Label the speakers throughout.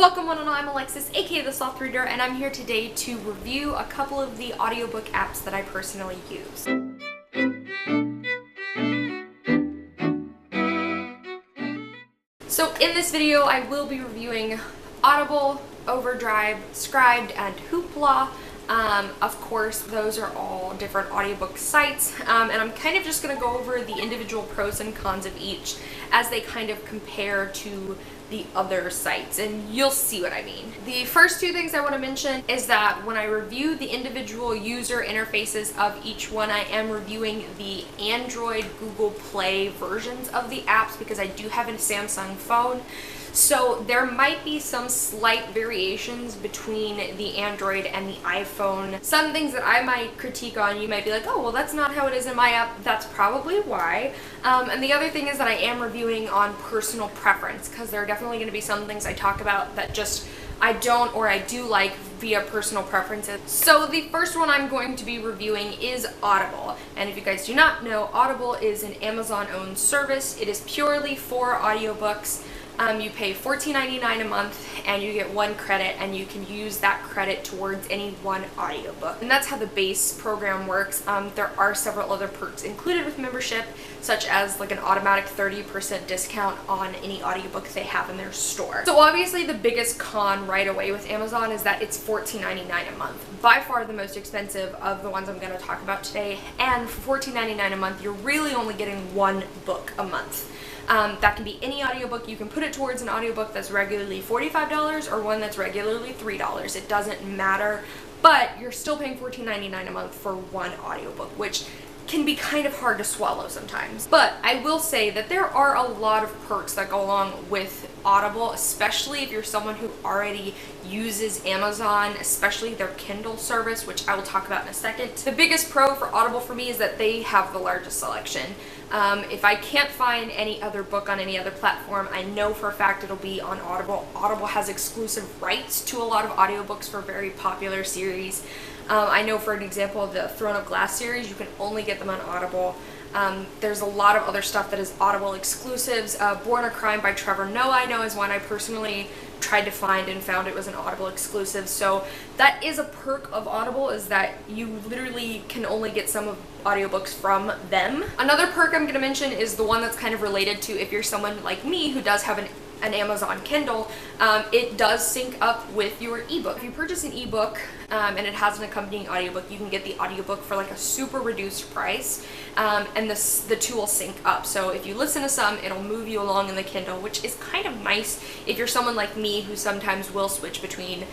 Speaker 1: Welcome one and all, I'm Alexis, aka The Soft Reader, and I'm here today to review a couple of the audiobook apps that I personally use. So in this video, I will be reviewing Audible, Overdrive, Scribed, and Hoopla. Of course, those are all different audiobook sites, and I'm kind of just going to go over the individual pros and cons of each as they kind of compare to the other sites, and you'll see what I mean. The first two things I want to mention is that when I review the individual user interfaces of each one, I am reviewing the Android Google Play versions of the apps because I do have a Samsung phone. So there might be some slight variations between the Android and the iPhone. Some things that I might critique on, you might be like, oh, well, that's not how it is in my app. That's probably why. And the other thing is that I am reviewing on personal preference, because there are definitely going to be some things I talk about that just I don't or I do like via personal preferences. So the first one I'm going to be reviewing is Audible. And if you guys do not know, Audible is an Amazon-owned service. It is purely for audiobooks. You pay $14.99 a month and you get 1 credit, and you can use that credit towards any one audiobook. And that's how the base program works. There are several other perks included with membership, such as like an automatic 30% discount on any audiobook they have in their store. So obviously the biggest con right away with Amazon is that it's $14.99 a month. By far the most expensive of the ones I'm going to talk about today. And for $14.99 a month, you're really only getting 1 book a month. That can be any audiobook. You can put it towards an audiobook that's regularly $45 or one that's regularly $3. It doesn't matter, but you're still paying $14.99 a month for 1 audiobook, which can be kind of hard to swallow sometimes. But I will say that there are a lot of perks that go along with Audible, especially if you're someone who already uses Amazon, especially their Kindle service, which I will talk about in a second. The biggest pro for Audible for me is that they have the largest selection. If I can't find any other book on any other platform, I know for a fact it'll be on Audible. Audible has exclusive rights to a lot of audiobooks for very popular series. I know, for an example, the Throne of Glass series, you can only get them on Audible. There's a lot of other stuff that is Audible exclusives. Born a Crime by Trevor Noah, I know, is one I personally tried to find and found it was an Audible exclusive. So that is a perk of Audible, is that you literally can only get some of audiobooks from them. Another perk I'm going to mention is the one that's kind of related to if you're someone like me who does have an Amazon Kindle. It does sync up with your ebook. If you purchase an ebook and it has an accompanying audiobook, you can get the audiobook for like a super reduced price, and the two will sync up. So if you listen to some, it'll move you along in the Kindle, which is kind of nice if you're someone like me who sometimes will switch between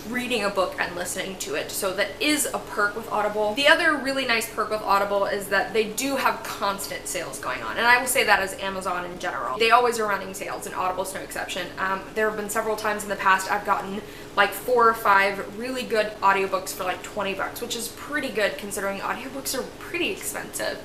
Speaker 1: reading a book and listening to it. So that is a perk with Audible. The other really nice perk with Audible is that they do have constant sales going on, and I will say that as Amazon in general. They always are running sales, and Audible's no exception. There have been several times in the past I've gotten like 4 or 5 really good audiobooks for like $20, which is pretty good considering audiobooks are pretty expensive.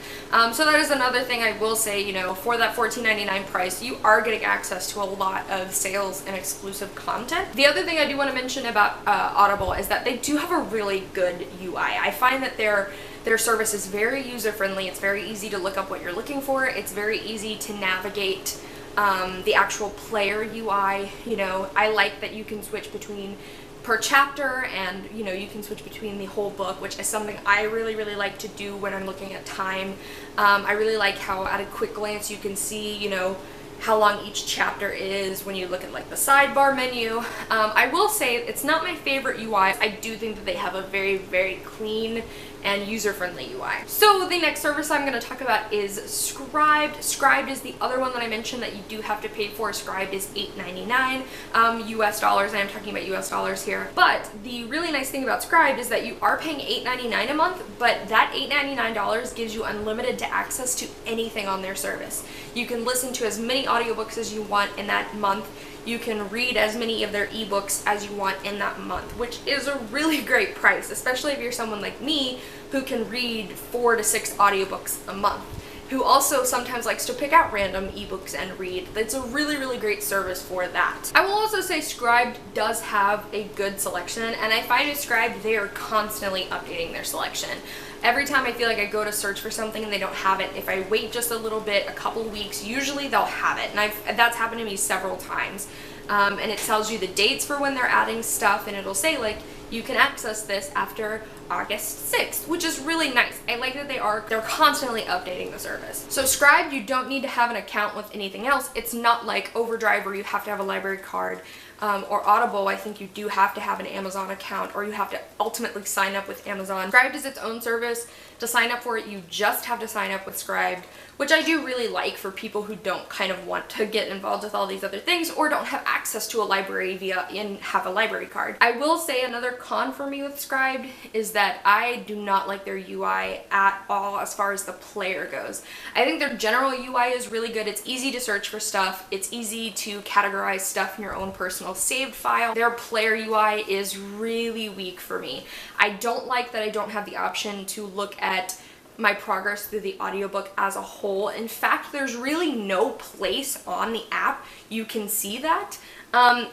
Speaker 1: So that is another thing I will say, you know, for that $14.99 price, you are getting access to a lot of sales and exclusive content. The other thing I do want to mention about Audible is that they do have a really good UI. I find that their service is very user-friendly. It's very easy to look up what you're looking for. It's very easy to navigate the actual player UI. You know, I like that you can switch between per chapter, and you know, you can switch between the whole book, which is something I really like to do when I'm looking at time. I really like how at a quick glance you can see, you know, how long each chapter is when you look at like the sidebar menu. I will say it's not my favorite UI. I do think that they have a very clean and user-friendly UI. So the next service I'm going to talk about is Scribed. Scribed is the other one that I mentioned that you do have to pay for. Scribed is $8.99 US dollars. I am talking about US dollars here. But the really nice thing about Scribed is that you are paying $8.99 a month, but that $8.99 gives you unlimited access to anything on their service. You can listen to as many audiobooks as you want in that month. You can read as many of their ebooks as you want in that month, which is a really great price, especially if you're someone like me who can read 4 to 6 audiobooks a month, who also sometimes likes to pick out random ebooks and read. It's a really great service for that. I will also say Scribed does have a good selection, and I find with Scribed they are constantly updating their selection. Every time I feel like I go to search for something and they don't have it, if I wait just a little bit, a couple weeks, usually they'll have it. And that's happened to me several times. and it tells you the dates for when they're adding stuff, and it'll say like, you can access this after August 6th, which is really nice. I like that they're constantly updating the service. So Scribd, you don't need to have an account with anything else. It's not like Overdrive where you have to have a library card, or Audible, I think you do have to have an Amazon account, or you have to ultimately sign up with Amazon. Scribd is its own service. To sign up for it, you just have to sign up with Scribd, which I do really like for people who don't kind of want to get involved with all these other things or don't have access to a library and have a library card. I will say another con for me with Scribd is that I do not like their UI at all as far as the player goes. I think their general UI is really good. It's easy to search for stuff. It's easy to categorize stuff in your own personal saved file. Their player UI is really weak for me. I don't like that I don't have the option to look at my progress through the audiobook as a whole. In fact, there's really no place on the app you can see that.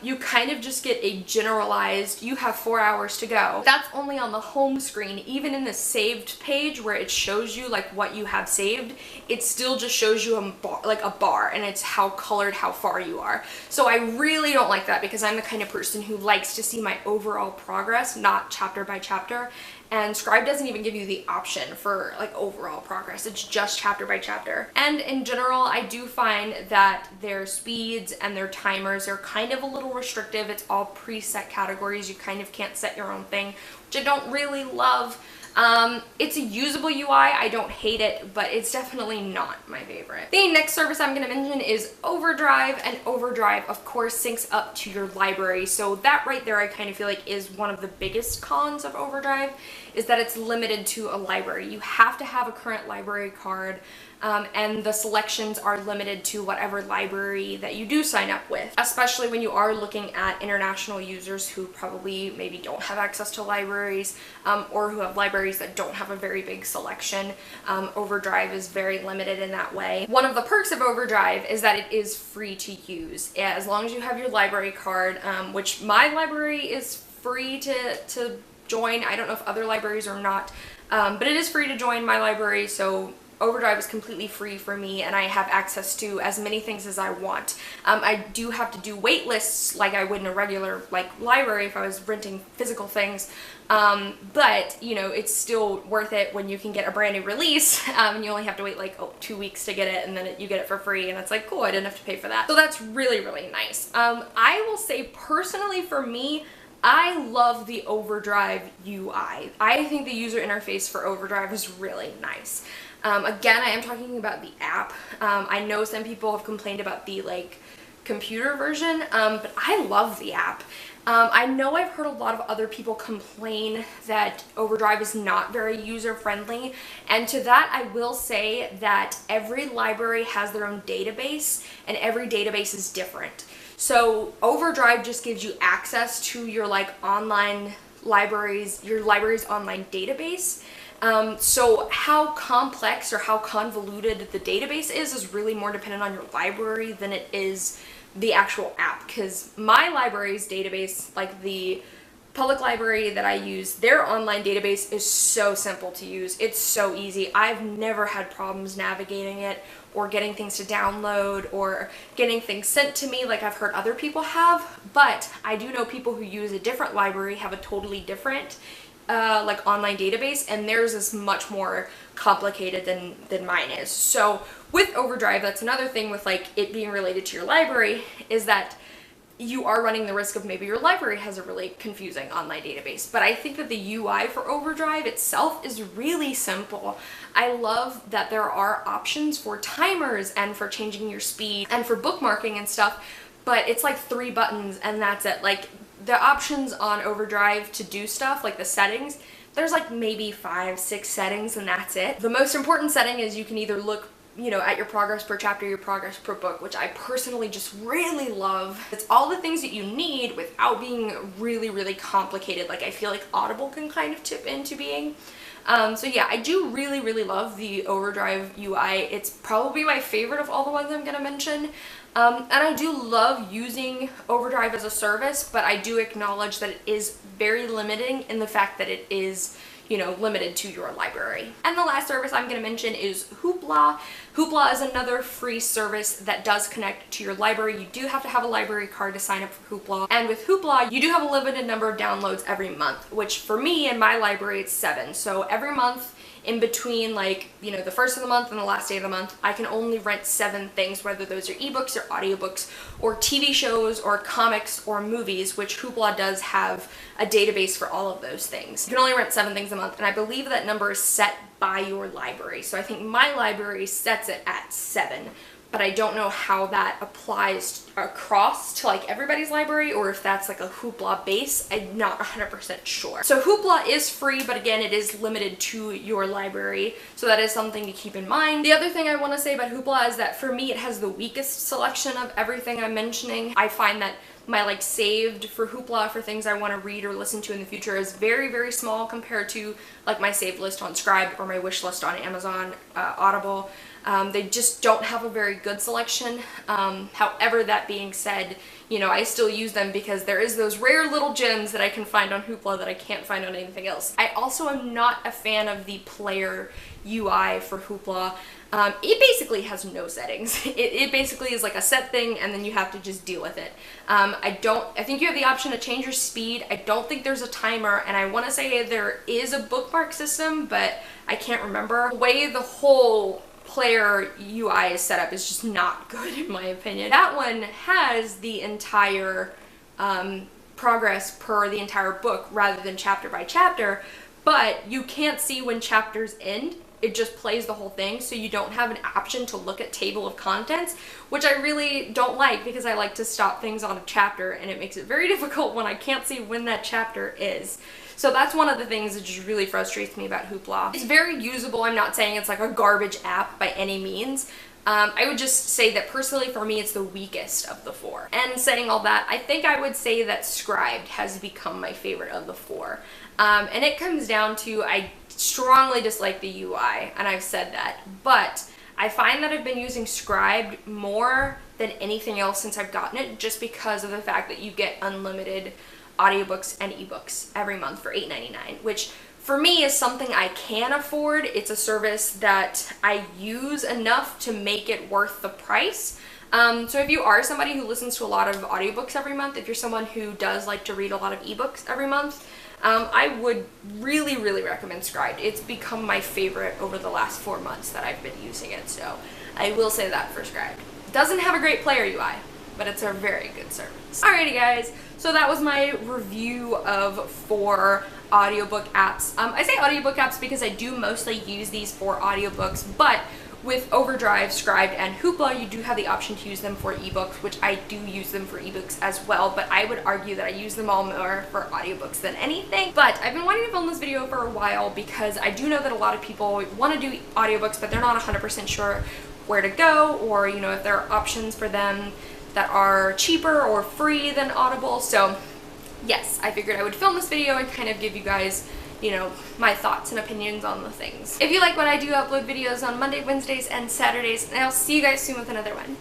Speaker 1: You kind of just get a generalized, you have 4 hours to go. That's only on the home screen. Even in the saved page where it shows you like what you have saved, it still just shows you a bar, and it's how colored how far you are. So I really don't like that because I'm the kind of person who likes to see my overall progress, not chapter by chapter. And Scribd doesn't even give you the option for like overall progress. It's just chapter by chapter. And in general, I do find that their speeds and their timers are kind of a little restrictive. It's all preset categories. You kind of can't set your own thing, which I don't really love. It's a usable UI. I don't hate it, but it's definitely not my favorite. The next service I'm going to mention is Overdrive, and Overdrive, of course, syncs up to your library. So that right there, I kind of feel like is one of the biggest cons of Overdrive, is that it's limited to a library. You have to have a current library card, and the selections are limited to whatever library that you do sign up with, especially when you are looking at international users who probably maybe don't have access to libraries, or who have libraries that don't have a very big selection. Overdrive is very limited in that way. One of the perks of Overdrive is that it is free to use. As long as you have your library card, which my library is free to join. I don't know if other libraries are not, but it is free to join my library, so Overdrive is completely free for me, and I have access to as many things as I want. I do have to do wait lists like I would in a regular library if I was renting physical things, but you know, it's still worth it when you can get a brand new release, and you only have to wait 2 weeks to get it, and then you get it for free, and it's like, cool, I didn't have to pay for that. So that's really, really nice. I will say personally for me, I love the Overdrive UI. I think the user interface for Overdrive is really nice. Again, I am talking about the app. I know some people have complained about the computer version, but I love the app. I know I've heard a lot of other people complain that Overdrive is not very user-friendly, and to that I will say that every library has their own database, and every database is different. So Overdrive just gives you access to your online libraries, your library's online database. So how complex or how convoluted the database is really more dependent on your library than it is the actual app. Because my library's database, like the public library that I use, their online database is so simple to use. It's so easy. I've never had problems navigating it or getting things to download or getting things sent to me like I've heard other people have. But I do know people who use a different library have a totally different online database, and theirs is much more complicated than mine is. So with Overdrive, that's another thing with it being related to your library, is that you are running the risk of maybe your library has a really confusing online database. But I think that the UI for Overdrive itself is really simple. I love that there are options for timers and for changing your speed and for bookmarking and stuff, but it's 3 buttons and that's it. The options on Overdrive to do stuff, the settings, there's maybe 5-6 settings and that's it. The most important setting is you can either look at your progress per chapter, your progress per book, which I personally just really love. It's all the things that you need without being really, really complicated. I feel like Audible can kind of tip into being. So yeah, I do really, really love the Overdrive UI. It's probably my favorite of all the ones I'm going to mention. And I do love using Overdrive as a service, but I do acknowledge that it is very limiting in the fact that it is, you know, limited to your library. And the last service I'm going to mention is Hoopla. Hoopla is another free service that does connect to your library. You do have to have a library card to sign up for Hoopla. And with Hoopla, you do have a limited number of downloads every month, which for me in my library, it's 7. So every month, in between, like, you know, the first of the month and the last day of the month, I can only rent 7 things, whether those are ebooks or audiobooks or TV shows or comics or movies, which Hoopla does have a database for all of those things. You can only rent 7 things a month, and I believe that number is set by your library. So I think my library sets it at 7, but I don't know how that applies across to like everybody's library, or if that's like a Hoopla base. I'm not 100% sure. So Hoopla is free, but again, it is limited to your library. So that is something to keep in mind. The other thing I want to say about Hoopla is that for me, it has the weakest selection of everything I'm mentioning. I find that my like saved for Hoopla for things I want to read or listen to in the future is very, very small compared to like my saved list on Scribd or my wish list on Amazon, Audible. They just don't have a very good selection. However, that being said, you know, I still use them because there is those rare little gems that I can find on Hoopla that I can't find on anything else. I also am not a fan of the player UI for Hoopla. It basically has no settings. It basically is like a set thing, and then you have to just deal with it. I think you have the option to change your speed. I don't think there's a timer, and I want to say there is a bookmark system, but I can't remember. The way the whole player UI is set up is just not good in my opinion. That one has the entire progress per the entire book rather than chapter by chapter, but you can't see when chapters end. It just plays the whole thing, so you don't have an option to look at table of contents, which I really don't like because I like to stop things on a chapter, and it makes it very difficult when I can't see when that chapter is. So that's one of the things that just really frustrates me about Hoopla. It's very usable. I'm not saying it's like a garbage app by any means. I would just say that personally for me it's the weakest of the 4. And saying all that, I think I would say that Scribd has become my favorite of the 4. And it comes down to I strongly dislike the UI, and I've said that, but I find that I've been using Scribd more than anything else since I've gotten it, just because of the fact that you get unlimited audiobooks and ebooks every month for $8.99, which for me is something I can afford. It's a service that I use enough to make it worth the price. So if you are somebody who listens to a lot of audiobooks every month, if you're someone who does like to read a lot of ebooks every month, I would really, really recommend Scribd. It's become my favorite over the last 4 months that I've been using it, so I will say that for Scribd. It doesn't have a great player UI, but it's a very good service. Alrighty guys, so that was my review of 4 audiobook apps. I say audiobook apps because I do mostly use these for audiobooks, but with Overdrive, Scribd, and Hoopla, you do have the option to use them for ebooks, which I do use them for ebooks as well, but I would argue that I use them all more for audiobooks than anything. But I've been wanting to film this video for a while because I do know that a lot of people want to do audiobooks, but they're not 100% sure where to go, or, you know, if there are options for them that are cheaper or free than Audible. So yes, I figured I would film this video and kind of give you guys, you know, my thoughts and opinions on the things. If you like what I do, upload videos on Monday, Wednesdays, and Saturdays, and I'll see you guys soon with another one.